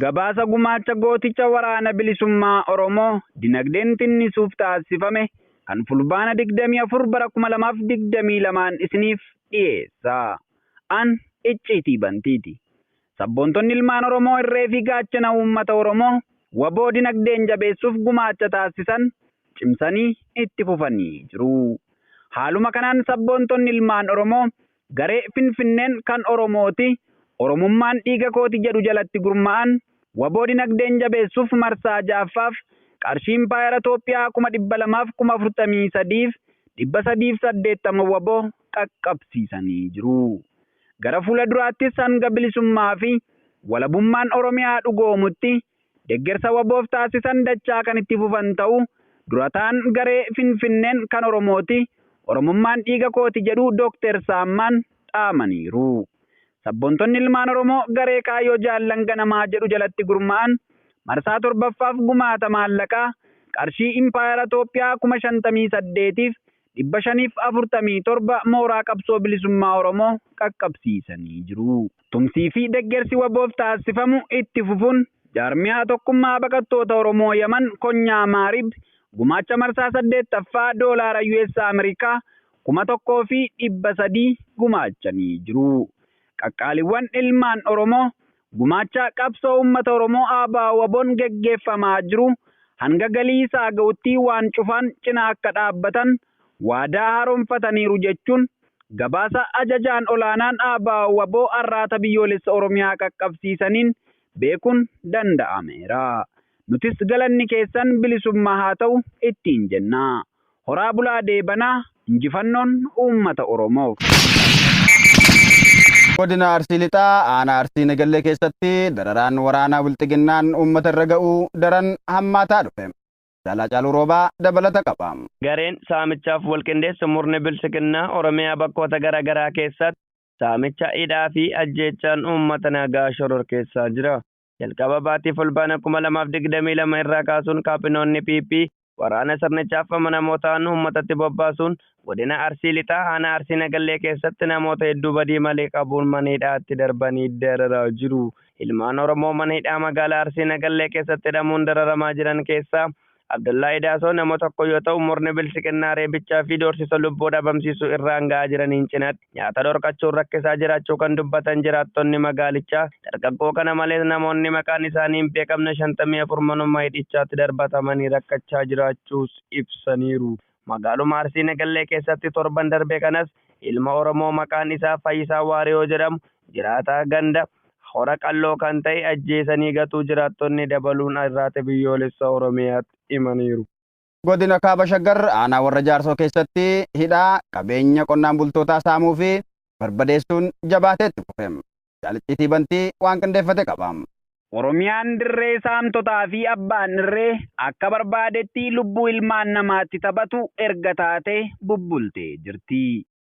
Gabaasa gumaacha gooticha waraana bilisummaa Oromoo dinagdeen tinnisuuf taasifame kan fulbaana 24 bara 2022 isiniif dhiyeessa. An icciitii bantiiti. Sabboontonni ilmaan Oromoo irree fi gaachana uummata Oromoo waboo dinagdeen jabeessuuf gumaacha taasisan cimsanii itti fufanii jiru. Haaluma kanaan sabboontonni ilmaan Oromoo garee Finfinneen kan Oromooti Oromummaan dhiiga kooti jedhu jalatti gurmaa'an waboo dinagdeen jabeessuuf marsaa ja'affaaf qarshii Impaayera Itoophiyaa 243,380 380 waboo qaqqabsiisanii jiru. Gara fuula duraattis hanga bilisummaa fi walabummaan Oromiyaa dhugoomutti deeggarsa waboof taasisan dachaa kan itti fufan ta'u durataan garee Finfinneen kan Oromooti Oromummaan dhiiga kooti jedhu Dr. Saammaan dhaamaniiru. Sabboontonni ilmaan Oromoo garee kaayyoo jaallan ganamaa jedhu jalatti gurmaa'an marsaa torbaffaaf gumaata maallaqaa qarshii Impaayera Itoophiyaa 58,547 mooraa qabsoo bilisummaa Oromoo qaqqabsiisanii jiru. Tumsii fi deeggarsi waboof taasifamu itti fufuun jaarmiyaa tokkummaa baqattoota Oromoo Yaman konyaa Maarib gumaacha marsaa 8ffaa doolaara US Ameerikaa 1,300 gumaachanii jiru. Qaqqaaliiwwan ilmaan Oromoo gumaacha qabsoo uummata Oromoo ABO waboon geggeeffamaa jiru hanga galii isaa ga'utti waan cufan cina akka dhaabbatan waadaa haaromfataniiru jechuun gabaasa ajajaan olaanaan ABO waboo arraata biyyoolessa Oromiyaa qaqqabsiisaniin beekuun danda'ameera. Nutis galanni keessan bilisummaa haa ta'u ittiin jenna. Horaa bulaa deebanaa injifannoon uummata Oromoof. Godina Arsii Lixaa aanaa Arsii Nagallee keessatti dararaan waraanaa bilxiginnaan uummata irra ga'uu daran hammaataa dhufe. Jaalaa Caaluu Roobaa dabalata qaba. Gareen saamichaaf walqindeessa murni bilchiginnaa Oromiyaa bakkoota garaa garaa keessatti saamicha hidhaa fi ajjeechaan uummata nagaa shororkeessaa jira. Jalqaba baatii fulbaana 2022 irraa kaasuun kaapinoonni PP waraana sirnichaaf amanamoo ta'an uummatatti bobbaasuun godina Arsii Lixaa aanaa Arsii Nagallee keessatti namoota hedduu badii malee qabuun mana hidhaatti darbanii dararaa jiru. Ilmaan Oromoo mana hidhaa magaalaa Arsii Nagallee keessatti hidhamuun dararamaa jiran keessaa Abdullahi Daasoo nama tokko yoo ta'u murni bilchiginnaa reebichaa fi doorsisa lubbuu dhabamsiisuu irraan ga'aa jiraniin cinatti nyaata dhorkachuun rakkisaa jiraachuu kan dubbatan jiraattonni magaalichaa dargaggoo kana malees namoonni maqaan isaanii hin beekamne 54 manuma hidhichaatti darbatamanii rakkachaa jiraachuus ibsaniiru. Magaaluma Arsii Nagallee keessatti torban darbe kanas ilma Oromoo maqaan isaa Fayyisaa Waariyoo jedhamu jiraataa ganda hora qalloo kan ta'e ajjeesanii gatuu jiraattonni dabaluun irraate biyyoolessa Oromiyaatti himaniiru. Godina Kaaba Shaggar aanaa warra Jaarsoo keessatti hidhaa qabeenya qonnaan bultootaa saamuu fi barbadeessuun jabaatee itti fufe. Jaaliciitii bantii waan qindeeffate qaba. Oromiyaan dirree saamtotaa fi abbaan irree akka barbaadetti lubbuu ilmaan namaatti taphatu erga taatee bubbultee jirti.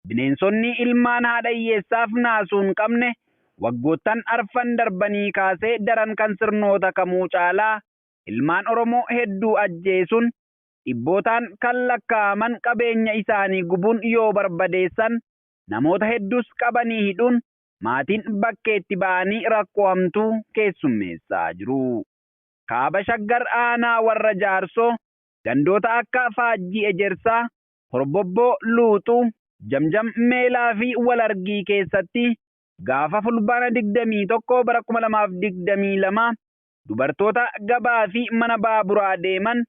Bineensonni ilmaan haadha hiyyeessaaf naasuun qabne waggoottan arfan darbanii kaasee daran kan sirnoota kamuu caalaa ilmaan Oromoo hedduu ajjeesuun dhibbootaan kan lakkaa'aman qabeenya isaanii gubuun yoo barbadeessan namoota hedduus qabanii hidhuun maatiin bakkeetti ba'anii rakkoo hamtuu keessummeessaa jiru. Kaaba Shaggar aanaa warra Jaarsoo gandoota akka Faajjii Ejersaa, Horbobboo Luuxuu, Jamjam Meelaa fi Walargii keessatti gaafa fulbaana 21 bara 2022 dubartoota gabaa fi mana baaburaa deeman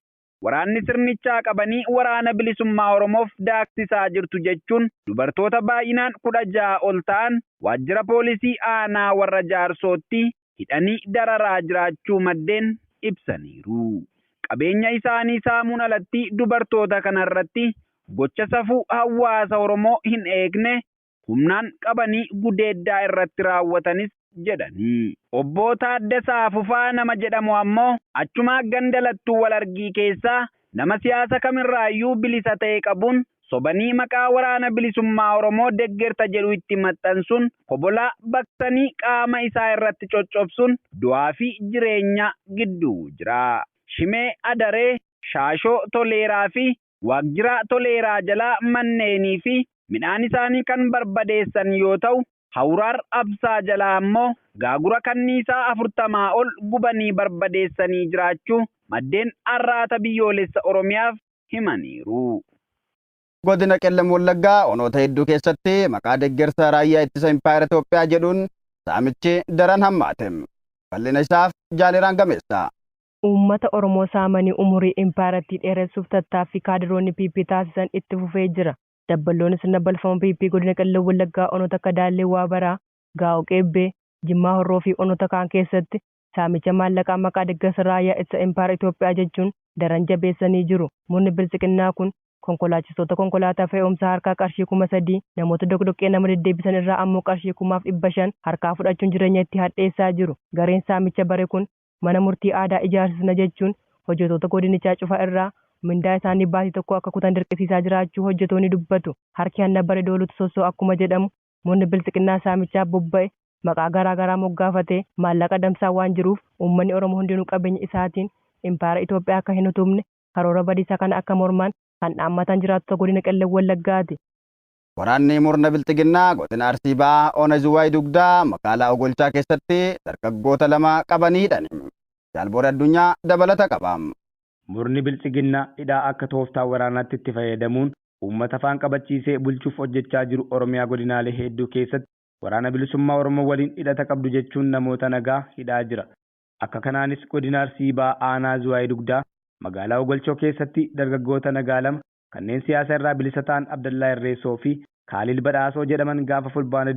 waraanni sirnichaa qabanii waraana bilisummaa Oromoof daaksisaa jirtu jechuun dubartoota baay'inaan 16 ol ta'an waajjira poolisii aanaa warra Jaarsootti hidhanii dararaa jiraachuu maddeen ibsaniiru. Qabeenya isaanii saamuun alatti dubartoota kanarratti gocha safuu hawaasa Oromoo hin eegne humnaan qabanii gudeeddaa irratti raawwatanis jedhanii. Obbo Taaddasaa Fufaa nama jedhamu ammoo achuma gandalattuu Walargii keessaa nama siyaasa kamirraayyuu bilisa ta'e qabuun sobanii maqaa waraana bilisummaa Oromoo deeggarta jedhu itti maxxansuun kobolaa baqsanii qaama isaa irratti coccobsuun du'aa fi jireenya gidduu jira. Shimee Adaree, Shaashoo Toleeraa fi Waajjira Toleeraa jalaa manneenii fi midhaan isaanii kan barbadeessan yoo ta'u Hawraar Absaa jalaa ammoo gaagura kanniisaa 40 ol gubanii barbadeessanii jiraachuu maddeen arraata biyyoolessa Oromiyaaf himaniiru. Godina Qellem Wallaggaa onoota hedduu keessatti maqaa deeggarsa raayyaa ittisa Impaayera Itoophiyaa jedhuun saamichi daran hammaate. Bal'ina isaaf Jaaliraan Gameessa. Uummata Oromoo saamanii umurii impaayaratti dheeressuuf tattaaffii kaadiroonni PP taasisan itti fufee jira. Dabballoonni sirna balfama PP godina Qellem Wallaggaa onoota akka Daallee Waabaraa, Gaa'o Qeebbee, Jimmaa Horroo fi onoota kaan keessatti saamicha maallaqaa maqaa deeggarsa raayyaa ittisa Impaayera Itoophiyaa jechuun daran jabeessanii jiru. Murni bilisiqinnaa kun konkolaachistoota konkolaataa fe'umsaa harkaa qarshii 3,000 namoota doqdoqqee nama deddeebisan irraa ammoo qarshii 500 harkaa fudhachuun jireenya itti hadheessaa jiru. Gareen saamicha bare kun mana murtii aadaa ijaarsisna jechuun hojjettoota godinichaa cufa irraa mindaa isaanii baatii tokko akka kutan dirqisiisaa jiraachuu hojjettoonni dubbatu. Harki hanna bare doolutu sossoo akkuma jedhamu murni bilisiqinnaa saamichaa bobba'e maqaa garaa moggaafatee maallaqa damsaa waan jiruuf uummanni Oromoo hundinuu qabeenya isaatiin Impaayera Itoophiyaa akka hin utubne karoora badiisaa kana akka mormaan kan dhaammatan jiraattota godina Qellem Wallaggaati. Waraanni murna bilisiqinnaa godina Arsii Bahaa Ona Zuwaay Dugdaa magaalaa Ogolchaa keessatti dargaggoota 2 qabaniidhaan jaalboora addunyaa dabalata qaba. Murni bilisiqinnaa hidhaa akka tooftaa waraanaatti itti fayyadamuun uummata afaan qabachiisee bulchuuf hojjechaa jiru Oromiyaa godinaalee hedduu keessatti waraana bilisummaa Oromoo waliin hidhata qabdu jechuun namoota nagaa hidhaa jira. Akka kanaanis godina Arsii Bahaa Aanaa Zuwaay Dugdaa magaalaa Ogolchoo keessatti dargaggoota nagaa 2 kanneen siyaasa irraa bilisa ta'an Abdallaa Irreessoo fi Kaalil Badhaasoo jedhaman gaafa fulbaana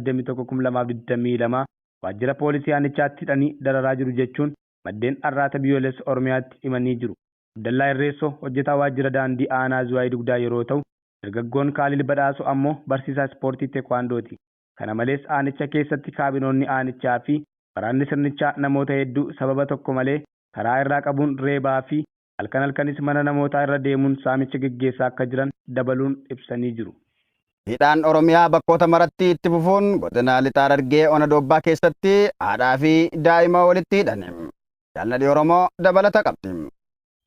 21/2022 waajjira poolisii aanichaatti hidhanii dararaa jiru jechuun maddeen arraata biyyoolessa Oromiyaatti himanii jiru. Abdallaa Irreessoo hojjetaa waajjira daandii Aanaa Zuwaay Dugdaa yeroo ta'u, dargaggoon Kaalil Badhaasoo ammoo barsiisaa ispoortii teekwaandooti. Kana malees aanicha keessatti kaabinoonni aanichaa fi waraanni sirnichaa namoota hedduu sababa tokko malee karaa irraa qabuun reebaa fi halkanis mana namootaa irra deemuun saamicha gaggeessaa akka jiran dabaluun ibsanii jiru. Hidhaan Oromiyaa bakkoota maratti itti fufuun godina Lixaa Harargee Ona Doobbaa keessatti haadhaa fi daa'ima walitti hidhan. Jaalladhi Oromoo dabalata qabdi.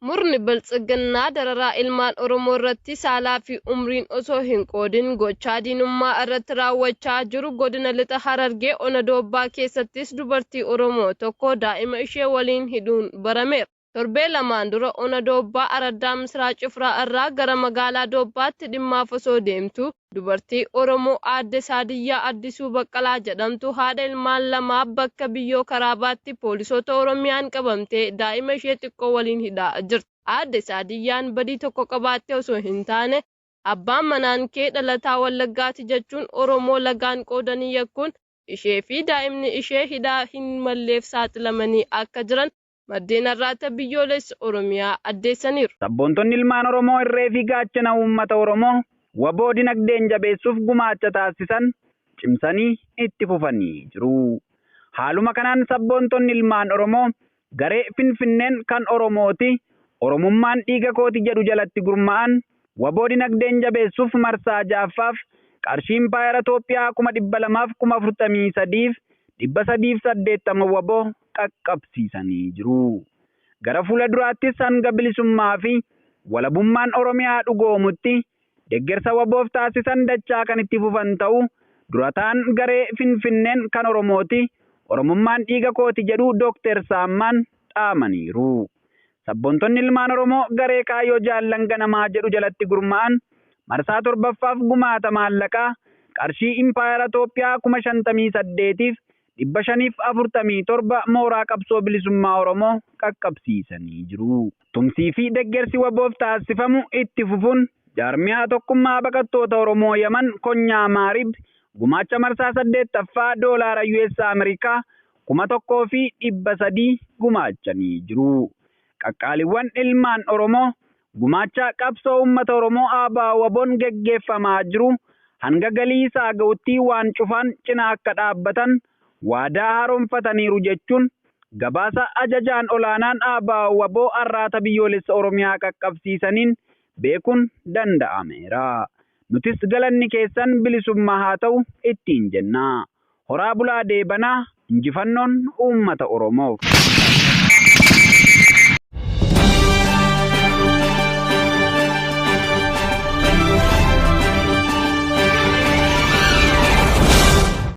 Murni bilisiqinnaa dararaa ilmaan Oromoo irratti saalaa fi umriin osoo hin qoodin gochaa diinummaa irratti raawwachaa jiru godina Lixa Harargee Ona Doobbaa keessattis dubartii Oromoo tokko daa'ima ishee waliin hidhuun barameera. Torbee lamaan dura Ona Doobbaa Araddaa Misraa Cifraa irraa gara magaalaa Doobbaatti dhimmaaf osoo deemtu dubartii Oromoo aadde Saadiyyaa Addisuu Baqqalaa jedhamtu haadha ilmaan 2 bakka biyyoo Karaabaatti poolisoota Oromiyaan qabamtee daa'ima ishee xiqqoo waliin hidhaa jirti. Aadde Saadiyyaan badii tokko qabaattee osoo hin taane abbaan manaan kee dhalataa Wallaggaati jechuun Oromoo lagaan qoodanii yakkuun ishee fi daa'imni ishee hidhaa hin malleef saaxilamanii akka jiran maddeen arraata biyyoolessa Oromiyaa addeessaniiru. Sabboontonni ilmaan Oromoo irree fi gaachana uummata Oromoo waboo dinagdeen jabeessuuf gumaacha taasisan cimsanii itti fufanii jiru. Haaluma kanaan sabboontonni ilmaan Oromoo garee Finfinneen kan Oromooti Oromummaan dhiiga kooti jedhu jalatti gurmaa'an waboo dinagdeen jabeessuuf marsaa 6ffaaf qarshii Impaayera Itoophiyaa 200,043 380 waboo qaqqabsiisanii jiru. Gara fuula duraattis hanga bilisummaa fi walabummaan Oromiyaa dhugoomutti deeggarsa waboof taasisan dachaa kan itti fufan ta'u durataan garee Finfinneen kan Oromooti Oromummaan dhiiga kooti jedhu Dr. Saammaan dhaamaniiru. Sabboontonni ilmaan Oromoo garee Kaayyoo Jaallan Ganamaa jedhu jalatti gurmaa'an marsaa 7ffaaf gumaata maallaqaa qarshii Impaayera Itoophiyaa 58,547 mooraa qabsoo bilisummaa Oromoo qaqqabsiisanii jiru. Tumsii fi deeggarsi waboof taasifamu itti fufuun jaarmiyaa tokkummaa baqattoota Oromoo Yaman Konyaa Maarib gumaacha marsaa 8ffaa doolaara US Ameerikaa 1,300 gumaachanii jiru. Qaqqaaliiwwan ilmaan Oromoo gumaacha qabsoo uummata Oromoo aabaa waboon geggeeffamaa jiru hanga galii isaa ga'utti waan cufaan cina akka dhaabbatan waadaa haaromfataniiru jechuun gabaasa ajajaan olaanaan aabaa waboo arraata biyyoolessa Oromiyaa qaqqabsiisaniin beekuun danda'ameera. Nutis galanni keessan bilisummaa haa ta'u ittiin jenna. Horaa bulaa deebanaa injifannoon uummata Oromoof.